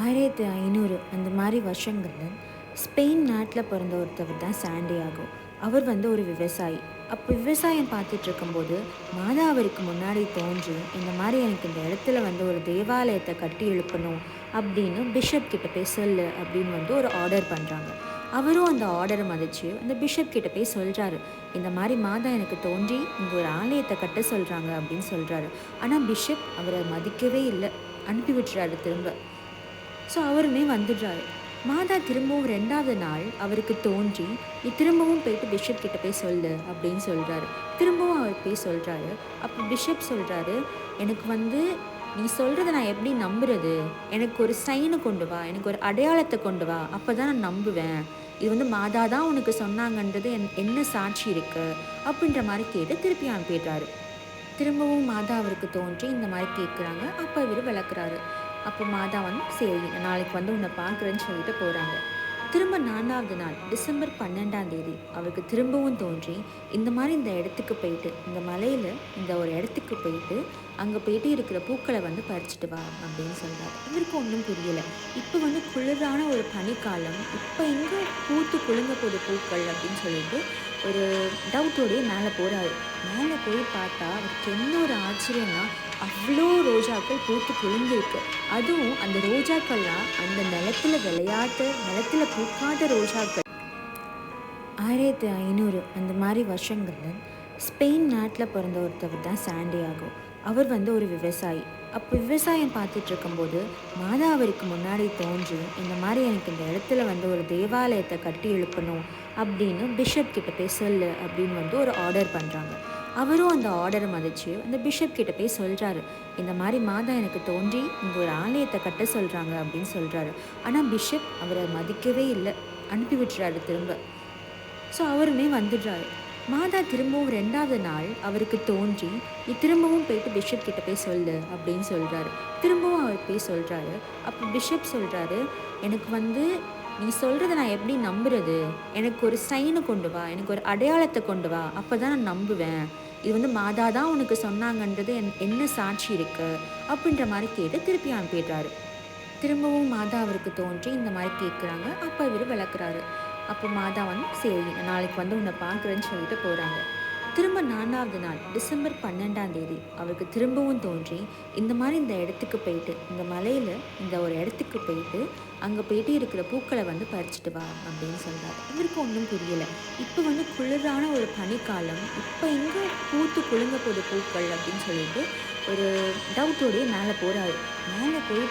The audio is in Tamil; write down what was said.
1500 அந்த மாதிரி வருஷங்கள்ல ஸ்பெயின் நாட்டில் பிறந்த ஒருத்தவர் தான் சாண்டியாகோ. அவர் ஒரு விவசாயி. அப்போ விவசாயம் பார்த்துட்டு இருக்கும்போது மாதா அவருக்கு முன்னாடி தோன்றி, இந்த மாதிரி எனக்கு இந்த இடத்துல ஒரு தேவாலயத்தை கட்டி எழுப்பணும் அப்படின்னு பிஷப் கிட்ட போய் சொல்லு அப்படின்னு ஒரு ஆர்டர் பண்ணுறாங்க. அவரும் அந்த ஆர்டரை மதித்து அந்த பிஷப் கிட்ட போய் சொல்கிறாரு, இந்த மாதிரி மாதா எனக்கு தோன்றி இங்கே ஒரு ஆலயத்தை கட்ட சொல்கிறாங்க அப்படின்னு சொல்கிறாரு. ஆனால் பிஷப் அவரை மதிக்கவே இல்லை, அனுப்பி விட்டுறாரு திரும்ப. ஸோ அவருமே வந்துடுறாரு. மாதா திரும்பவும் 2வது நாள் அவருக்கு தோன்றி, நீ திரும்பவும் போயிட்டு பிஷப் கிட்ட போய் சொல்லு அப்படின்னு சொல்கிறாரு. திரும்பவும் அவர் போய் சொல்கிறாரு. அப்போ பிஷப் சொல்கிறாரு, எனக்கு நீ சொல்கிறத நான் எப்படி நம்புறது? எனக்கு ஒரு சைனை கொண்டு வா, எனக்கு ஒரு அடையாளத்தை கொண்டு வா, அப்போ தான் நான் நம்புவேன். இது மாதா தான் உனக்கு சொன்னாங்கன்றது என்ன சாட்சி இருக்குது அப்படின்ற மாதிரி கேட்டு திருப்பி அனுப்பிடுறாரு. திரும்பவும் மாதா அவருக்கு தோன்றி இந்த மாதிரி கேட்குறாங்க. அப்போ இவர் விளக்குறாரு. அப்போ மாதா சரி நான் நாளைக்கு உன்னை பார்க்குறேன்னு சொல்லிட்டு போகிறாங்க. திரும்ப 4வது நாள் டிசம்பர் 12ஆம் தேதி அவருக்கு திரும்பவும் தோன்றி, இந்த மாதிரி இந்த இடத்துக்கு போயிட்டு, இந்த மலையில் இந்த ஒரு இடத்துக்கு போயிட்டு, அங்கே போயிட்டு இருக்கிற பூக்களை பறிச்சுட்டு வா அப்படின்னு சொல்கிறார். இவருக்கு ஒன்றும் புரியலை. இப்போ குளிரான ஒரு பனிக்காலம், இப்போ எங்கே பூத்து குலுங்க போகுது பூக்கள் அப்படின்னு சொல்லிட்டு ஒரு டவுட்டோடையே மேலே போகிறாரு. மேலே போய் பார்த்தா அவருக்கு என்ன ஒரு ஆச்சரியம்னா, அவ்வளோ ரோஜாக்கள் பூத்து குலுங்கிருக்கு. அதுவும் அந்த ரோஜாக்கள்லாம் அந்த நிலத்தில் பூக்காத ரோஜாக்கள். 1500 அந்த மாதிரி வருஷங்களில் ஸ்பெயின் நாட்டில் பிறந்த ஒருத்தவர் தான் சாண்டியாகோ. அவர் ஒரு விவசாயி. அப்போ விவசாயம் பார்த்துட்டு இருக்கும்போது மாதா அவருக்கு முன்னாடி தோன்றி, இந்த மாதிரி எனக்கு இந்த இடத்துல ஒரு தேவாலயத்தை கட்டி எழுப்பணும் அப்படின்னு பிஷப் கிட்ட போய் சொல்லு அப்படின்னு ஒரு ஆர்டர் பண்ணுறாங்க. அவரும் அந்த ஆர்டரை மதித்து அந்த பிஷப் கிட்ட போய் சொல்கிறாரு, இந்த மாதிரி மாதா எனக்கு தோன்றி இங்கே ஒரு ஆலயத்தை கட்ட சொல்கிறாங்க அப்படின்னு சொல்கிறாரு. ஆனால் பிஷப் அவரை மதிக்கவே இல்லை, அனுப்பி விட்டுறாரு திரும்ப. ஸோ அவருமே வந்துடுறாரு. மாதா திரும்பவும் 2வது நாள் அவருக்கு தோன்றி, நீ திரும்பவும் போயிட்டு பிஷப் கிட்ட போய் சொல்லு அப்படின்னு சொல்கிறாரு. திரும்பவும் அவர் போய் சொல்கிறாரு. அப்போ பிஷப் சொல்கிறாரு, எனக்கு நீ சொல்கிறத நான் எப்படி நம்புறது? எனக்கு ஒரு சைனை கொண்டு வா, எனக்கு ஒரு அடையாளத்தை கொண்டு வா, அப்போ தான் நான் நம்புவேன். இது மாதா தான் உனக்கு சொன்னாங்கன்றது என்ன சாட்சி இருக்குது அப்படின்ற மாதிரி கேட்டு திருப்பி அனுப்பிடுறாரு. திரும்பவும் மாதா அவருக்கு தோன்றி இந்த மாதிரி கேட்குறாங்க. அப்போ இவர் விளக்குறாரு. அப்போ மாதா சரி நான் நாளைக்கு உன்னை பார்க்குறேன்னு சொல்லிட்டு போகிறாங்க. திரும்ப 4வது நாள் டிசம்பர் 12ஆம் தேதி அவருக்கு திரும்பவும் தோன்றி, இந்த மாதிரி இந்த இடத்துக்கு போயிட்டு, இந்த மலையில் இந்த ஒரு இடத்துக்கு போயிட்டு, அங்கே போயிட்டு இருக்கிற பூக்களை பறிச்சுட்டு வா அப்படின்னு சொல்கிறார். இவருக்கு ஒன்றும் புரியலை. இப்போ குளிரான ஒரு பனிக்காலம், இப்போ எங்கே பூத்து குலுங்க போகுது பூக்கள் அப்படின்னு சொல்லிட்டு ஒரு டவுட்டோடையே மேலே போகிறாரு. மேலே போய்